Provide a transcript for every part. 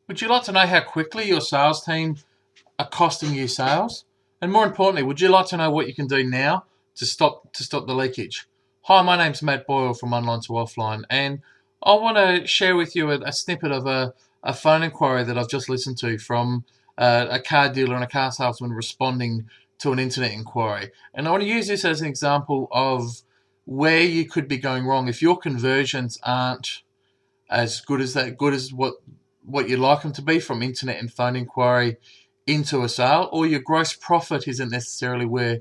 Would you like to know how quickly your sales team are costing you sales? And more importantly, would you like to know what you can do now to stop the leakage? Hi, my name's Matt Boyle from Online to Offline, and I want to share with you a snippet of a phone inquiry that I've just listened to from a car dealer and a car salesman responding to an internet inquiry. And I want to use this as an example of where you could be going wrong if your conversions aren't as good as what you'd like them to be from internet and phone inquiry into a sale, or your gross profit isn't necessarily where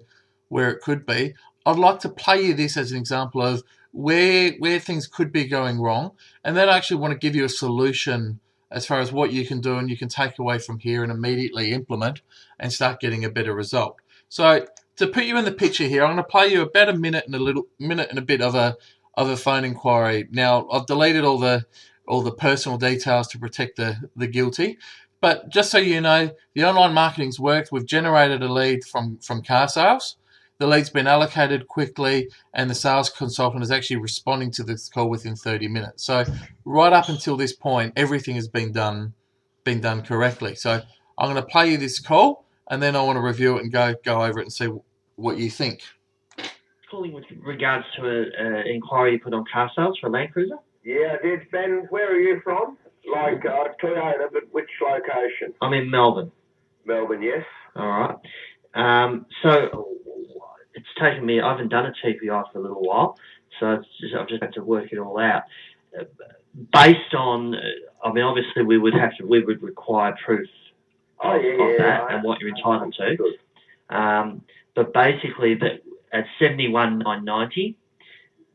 it could be. I'd like to play you this as an example of where things could be going wrong, and then I actually want to give you a solution as far as what you can do and you can take away from here and immediately implement and start getting a better result. So to put you in the picture here, I'm going to play you about a minute and a bit of a phone inquiry. Now I've deleted all the personal details to protect the guilty. But just so you know, the online marketing's worked. We've generated a lead from car sales. The lead's been allocated quickly, and the sales consultant is actually responding to this call within 30 minutes. So right up until this point, everything has been done correctly. So I'm going to play you this call, and then I want to review it and go over it and see what you think. Calling with regards to an inquiry you put on car sales for a Land Cruiser? Yeah, I did. Ben, where are you from? Like Toyota, but which location? I'm in Melbourne. Melbourne, yes. All right. So it's taken me, I haven't done a TPI for a little while, so I've just had to work it all out. Based on, obviously we would require proof of that and what you're entitled to. But basically, that at $71,990,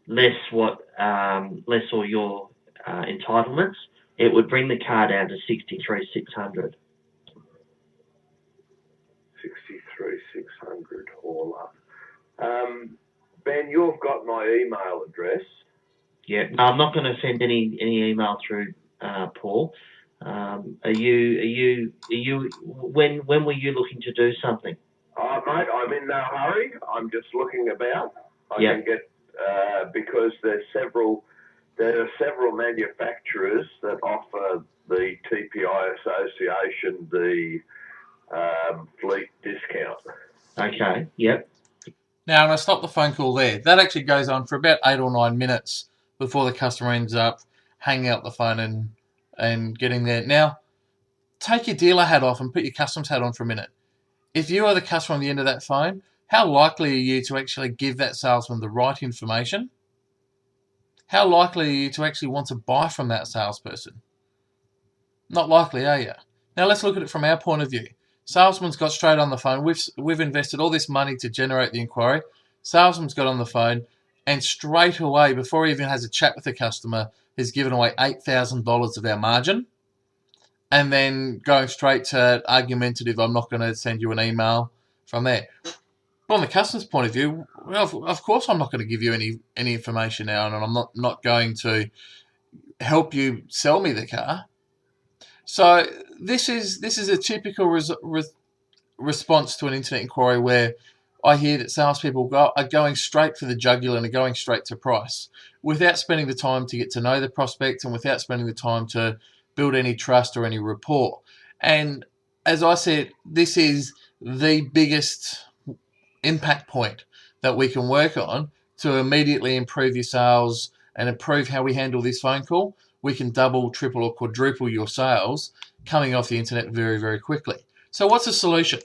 less all your entitlements, it would bring the car down to $63,600. $63,600 all up. Ben, you've got my email address. Yeah, no, I'm not going to send any email through, Paul. Are you? When were you looking to do something? Mate, I'm in no hurry. I'm just looking about. I Yep. can get because there are several manufacturers that offer the TPI Association the fleet discount. Okay. Yep. Now I'm going to stop the phone call there. That actually goes on for about 8 or 9 minutes before the customer ends up hanging up the phone and getting there. Now, take your dealer hat off and put your customer's hat on for a minute. If you are the customer on the end of that phone, how likely are you to actually give that salesman the right information? How likely are you to actually want to buy from that salesperson? Not likely, are you? Now let's look at it from our point of view. Salesman's got straight on the phone. We've invested all this money to generate the inquiry. Salesman's got on the phone, and straight away, before he even has a chat with the customer, has given away $8,000 of our margin, and then going straight to argumentative, I'm not going to send you an email from there. From the customer's point of view, well, of course I'm not going to give you any information now, and I'm not going to help you sell me the car. So this is a typical response to an internet inquiry where I hear that salespeople are going straight for the jugular and are going straight to price without spending the time to get to know the prospect and without spending the time to build any trust or any rapport. And as I said, this is the biggest impact point that we can work on to immediately improve your sales and improve how we handle this phone call. We can double, triple, or quadruple your sales coming off the internet very, very quickly. So what's the solution?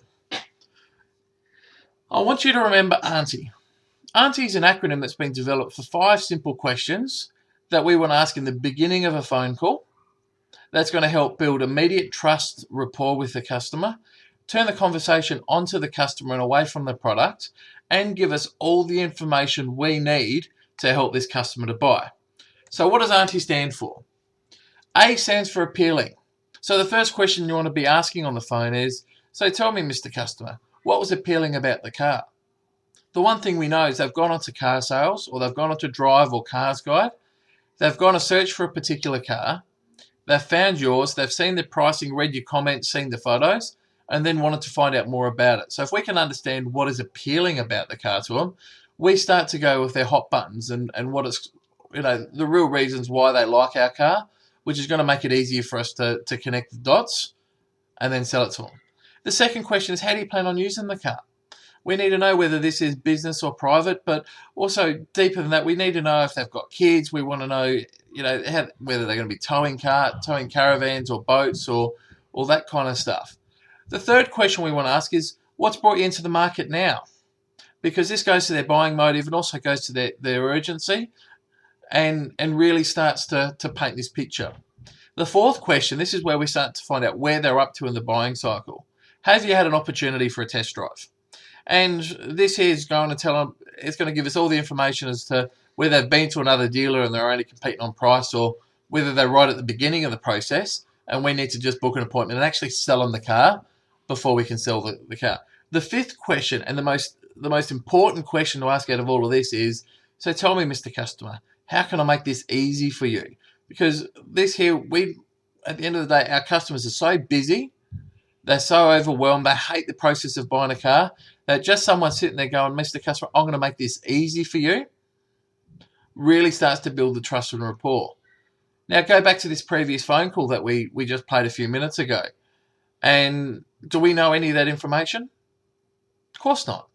I want you to remember AUNTE. AUNTE is an acronym that's been developed for 5 simple questions that we want to ask in the beginning of a phone call. That's going to help build immediate trust, rapport with the customer, turn the conversation onto the customer and away from the product, and give us all the information we need to help this customer to buy. So what does AUNTE stand for? A stands for appealing. So the first question you want to be asking on the phone is, so tell me, Mr. Customer, what was appealing about the car? The one thing we know is they've gone onto car sales, or they've gone onto Drive or Cars Guide. They've gone to search for a particular car. They've found yours. They've seen the pricing, read your comments, seen the photos, and then wanted to find out more about it. So if we can understand what is appealing about the car to them, we start to go with their hot buttons and what it's, the real reasons why they like our car, which is going to make it easier for us to connect the dots and then sell it to them. The second question is, how do you plan on using the car? We need to know whether this is business or private, but also deeper than that, we need to know if they've got kids. We want to know, whether they're going to be towing caravans or boats or all that kind of stuff. The third question we want to ask is, what's brought you into the market now? Because this goes to their buying motive and also goes to their urgency and really starts to paint this picture. The fourth question, this is where we start to find out where they're up to in the buying cycle. Have you had an opportunity for a test drive? And this here is going to tell them, it's going to give us all the information as to whether they've been to another dealer and they're only competing on price, or whether they're right at the beginning of the process and we need to just book an appointment and actually sell them the car before we can sell the car. The fifth question, and the most important question to ask out of all of this is, so tell me, Mr. Customer, how can I make this easy for you? Because this here, at the end of the day, our customers are so busy, they're so overwhelmed, they hate the process of buying a car, that just someone sitting there going, Mr. Customer, I'm going to make this easy for you, really starts to build the trust and rapport. Now, go back to this previous phone call that we just played a few minutes ago. And do we know any of that information? Of course not.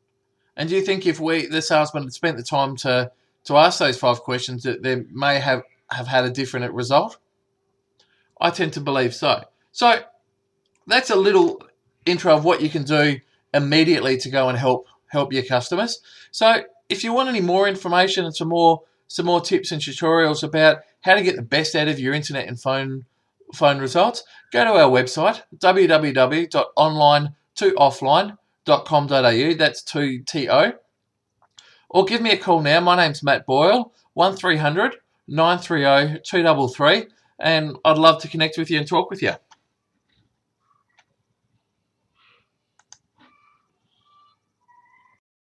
And do you think if the salesman had spent the time to ask those 5 questions, that they may have had a different result? I tend to believe so. So that's a little intro of what you can do immediately to go and help your customers. So if you want any more information and some more tips and tutorials about how to get the best out of your internet and phone results, go to our website, www.online2offline.com.au, that's 2TO, or give me a call now. My name's Matt Boyle, 1300 930 233, and I'd love to connect with you and talk with you.